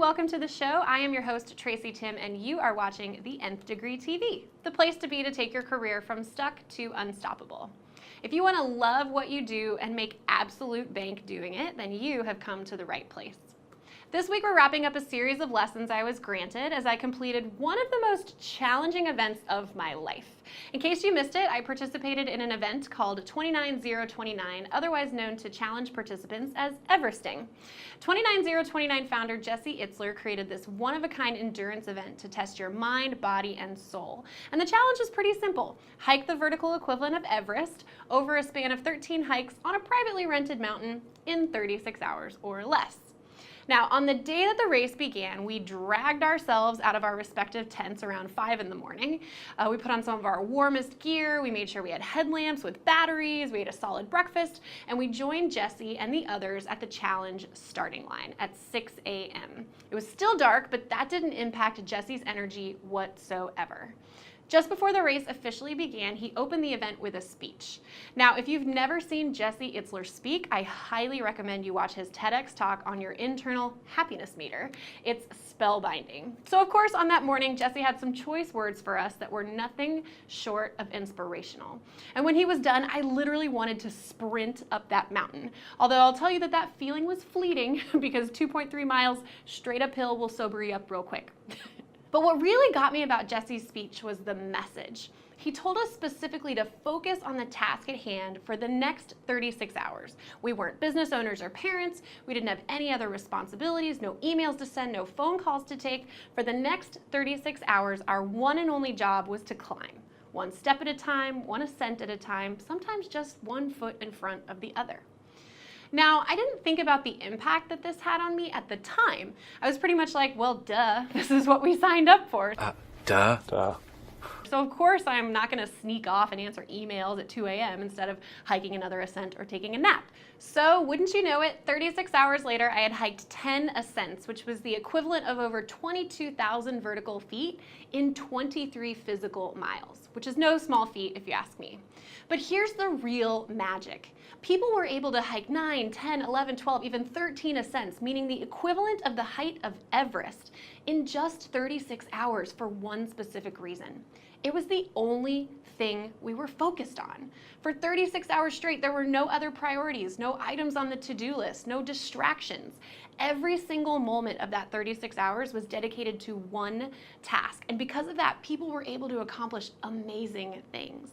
welcome to the show. I am your host, Tracy Timm, and you are watching the Nth Degree TV, the place to be to take your career from stuck to unstoppable. If you want to love what you do and make absolute bank doing it, then you have come to the right place. This week we're wrapping up a series of lessons I was granted as I completed one of the most challenging events of my life. In case you missed it, I participated in an event called 29029, otherwise known to challenge participants as Everesting. 29029 founder Jesse Itzler created this one-of-a-kind endurance event to test your mind, body, and soul. And the challenge is pretty simple. Hike the vertical equivalent of Everest over a span of 13 hikes on a privately rented mountain in 36 hours or less. Now, on the day that the race began, we dragged ourselves out of our respective tents around 5 in the morning. We put on some of our warmest gear, we made sure we had headlamps with batteries, we ate a solid breakfast, and we joined Jesse and the others at the challenge starting line at 6 a.m. It was still dark, but that didn't impact Jesse's energy whatsoever. Just before the race officially began, he opened the event with a speech. Now, if you've never seen Jesse Itzler speak, I highly recommend you watch his TEDx talk on your internal happiness meter. It's spellbinding. So of course, on that morning, Jesse had some choice words for us that were nothing short of inspirational. And when he was done, I literally wanted to sprint up that mountain. Although I'll tell you that that feeling was fleeting because 2.3 miles straight uphill will sober you up real quick. But what really got me about Jesse's speech was the message. He told us specifically to focus on the task at hand for the next 36 hours. We weren't business owners or parents. We didn't have any other responsibilities, no emails to send, no phone calls to take. For the next 36 hours, our one and only job was to climb. One step at a time, one ascent at a time, sometimes just one foot in front of the other. Now, I didn't think about the impact that this had on me at the time. I was pretty much like, well, duh, this is what we signed up for. Duh. So of course I'm not gonna sneak off and answer emails at 2 a.m. instead of hiking another ascent or taking a nap. So wouldn't you know it, 36 hours later I had hiked 10 ascents, which was the equivalent of over 22,000 vertical feet in 23 physical miles, which is no small feat if you ask me. But here's the real magic. People were able to hike 9, 10, 11, 12, even 13 ascents, meaning the equivalent of the height of Everest, in just 36 hours for one specific reason. It was the only thing we were focused on. For 36 hours straight, there were no other priorities, no items on the to-do list, no distractions. Every single moment of that 36 hours was dedicated to one task. And because of that, people were able to accomplish amazing things.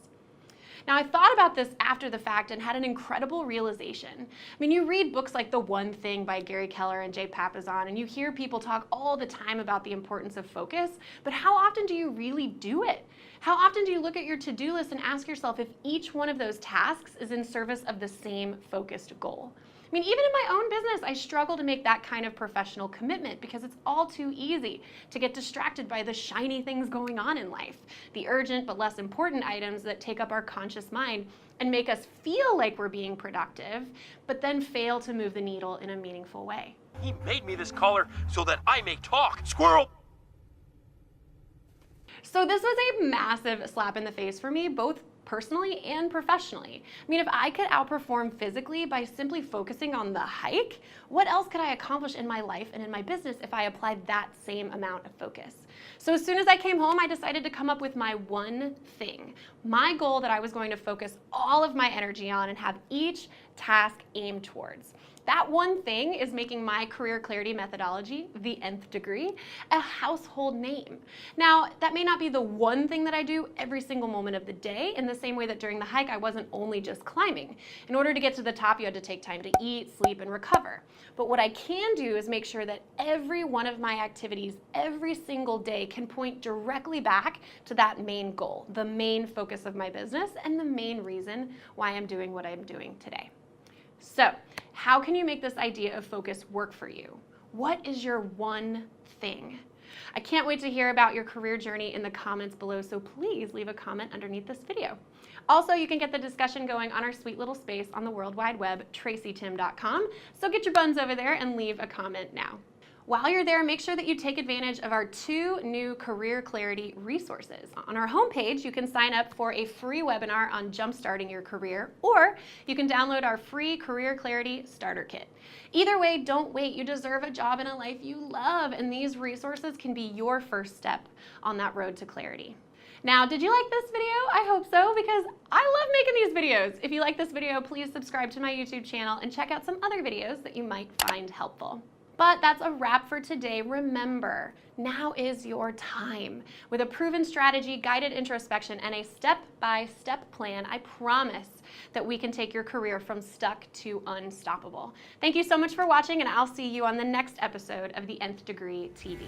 Now, I thought about this after the fact and had an incredible realization. I mean, you read books like The One Thing by Gary Keller and Jay Papasan, and you hear people talk all the time about the importance of focus, but how often do you really do it? How often do you look at your to-do list and ask yourself if each one of those tasks is in service of the same focused goal? I mean, even in my own business, I struggle to make that kind of professional commitment because it's all too easy to get distracted by the shiny things going on in life, the urgent but less important items that take up our conscious mind and make us feel like we're being productive, but then fail to move the needle in a meaningful way. He made me this collar so that I may talk. Squirrel! So this was a massive slap in the face for me, both personally and professionally. I mean, if I could outperform physically by simply focusing on the hike, what else could I accomplish in my life and in my business if I applied that same amount of focus? So as soon as I came home, I decided to come up with my one thing, my goal that I was going to focus all of my energy on and have each task aimed towards. That one thing is making my career clarity methodology, the Nth Degree, a household name. Now, that may not be the one thing that I do every single moment of the day, in the same way that during the hike, I wasn't only just climbing. In order to get to the top, you had to take time to eat, sleep, and recover. But what I can do is make sure that every one of my activities, every single day, can point directly back to that main goal, the main focus of my business, and the main reason why I'm doing what I'm doing today. So, how can you make this idea of focus work for you? What is your one thing? I can't wait to hear about your career journey in the comments below, so please leave a comment underneath this video. Also, you can get the discussion going on our sweet little space on the World Wide Web, tracytimm.com, so get your buns over there and leave a comment now. While you're there, make sure that you take advantage of our 2 new Career Clarity resources. On our homepage, you can sign up for a free webinar on jumpstarting your career, or you can download our free Career Clarity Starter Kit. Either way, don't wait. You deserve a job and a life you love, and these resources can be your first step on that road to clarity. Now, did you like this video? I hope so, because I love making these videos. If you like this video, please subscribe to my YouTube channel and check out some other videos that you might find helpful. But that's a wrap for today. Remember, now is your time. With a proven strategy, guided introspection, and a step-by-step plan, I promise that we can take your career from stuck to unstoppable. Thank you so much for watching, and I'll see you on the next episode of the Nth Degree TV.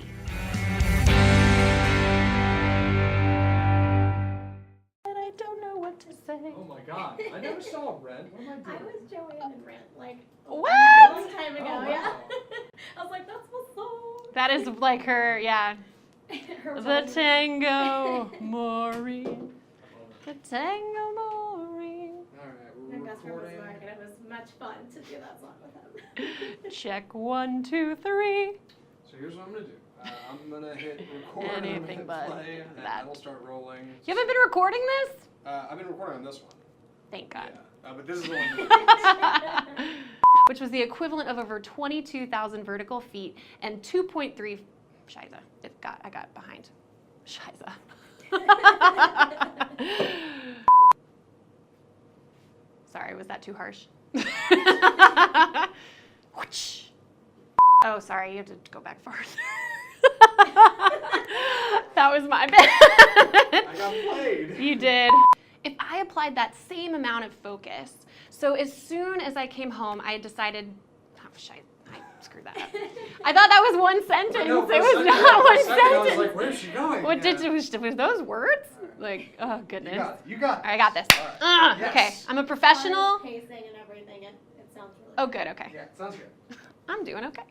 I don't know what to say. Oh my god, I never saw Rent. What am I doing? I was Joanne in Rent, like What? a long time ago, Oh, wow. yeah. I was like, that's my song. That is like her, yeah. Her The voice. tango, Maureen. The tango, Maureen. Alright, My we're best friend was recording. Mark, and it was much fun to do that song with him. Check 1, 2, 3. So here's what I'm gonna do. I'm gonna hit record, I'm Anything gonna hit but play, and that. that'll start rolling. You haven't been recording this? I've been recording on this one. Thank God. Yeah, but this is the one. Which was the equivalent of over 22,000 vertical feet and 2.3. Shiza. I got behind. Shiza. Sorry, was that too harsh? Oh, sorry, you have to go back farther. That was my bad. I got played. You did. If I applied that same amount of focus, so as soon as I came home, I decided, oh, shit, I screwed that up. I thought that was one sentence. I know, It for a was second- not for a one second I was sentence. like, where's she going? What Yeah. did you, was those words? Like, oh goodness. You got it. You got it. I got this. All right. Okay, Yes. I'm a professional. Pacing and everything, it sounds really Oh, good, okay. Yeah, sounds good. I'm doing okay.